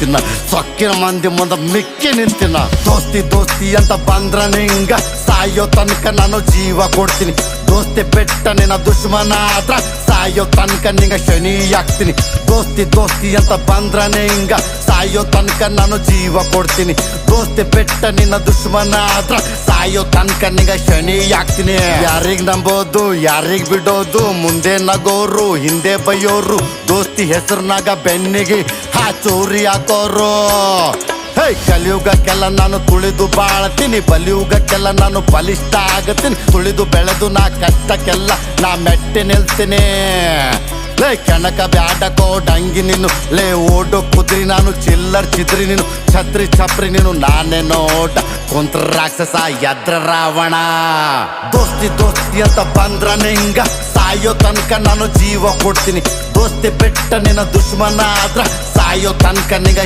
ನಿಂತಿನ ಸೊಕ್ಕಿನ ಮಂದಿ ಮುಂದ ಮಿಕ್ಕಿ ನಿಂತಿನ ದೋಸ್ತಿ ದೋಸ್ತಿ ಅಂತ ಬಂದ್ರ ನಿಂಗ ಸಾಯೋ ತನಕ ನಾನು ಜೀವ ಕೊಡ್ತೀನಿ ದೋಸ್ತಿ ಬೆಟ್ಟ ನಿನ್ನ ದುಶ್ಮನ ಆದ್ರ ಸಾಯೋ ತನಕ ನಿಂಗ ಶನಿ ಆಗ್ತೀನಿ ದೋಸ್ತಿ ದೋಸ್ತಿ ಅಂತ ಬಂದ್ರ ನಿಂಗ ಸಾಯೋ ತನಕ ನಾನು ಜೀವ ಕೊಡ್ತೀನಿ ದೋಸ್ತಿ ಬೆಟ್ಟ ನಿನ್ನ ದುಶ್ಮನ ಆದ್ರ ಸಾಯೋ ತನಕ ನಿಂಗ ಶನಿ ಆಗ್ತೀನಿ ಯಾರಿಗ್ ನಂಬೋದು ಯಾರಿಗ್ ಬಿಡೋದು ಮುಂದೆ ನಗೋರು ಹಿಂದೆ ಬೈಯೋರು ದೋಸ್ತಿ ಹೆಸರ್ನಾಗ ಬೆನ್ನಿಗೆ ಚೋರಿ ಹಾಕೋರು ಹೇ ಕಲಿಯುಗಕ್ಕೆಲ್ಲ ನಾನು ತುಳಿದು ಬಾಳ್ತೀನಿ ಬಲಿಯುಗಕ್ಕೆಲ್ಲ ನಾನು ಬಲಿಷ್ಠ ಆಗತೀನಿ ತುಳಿದು ಬೆಳೆದು ನಾ ಕಷ್ಟಕ್ಕೆಲ್ಲ ನಾ ಮೆಟ್ಟಿ ನಿಲ್ತೀನಿ ಲೇ ಕೆಣಕ ಬ್ಯಾಡಕೋ ಡಂಗಿ ನೀನು ಲೇ ಓಡೋ ಕುದ್ರಿ ನಾನು ಚಿಲ್ಲರ್ ಚಿದ್ರಿ ನೀನು ಛತ್ರಿ ಛಪ್ರಿ ನೀನು ನಾನೇ ನೋಟ ಕುಂತ್ರ ರಾಕ್ಷಸ ಎದ್ರ ರಾವಣ ದೋಸ್ತಿ ದೋಸ್ತಿ ಅಂತ ಬಂದ್ರ ನಿಂಗ ಸಾಯೋ ತನಕ ನಾನು ಜೀವ ಕೊಡ್ತೀನಿ ದೋಸ್ತಿ ಬೆಟ್ಟ ನಿನ್ನ ದುಶ್ಮನ ಆದ್ರ ಸಾಯೋ ತನಕ ನಿಂಗ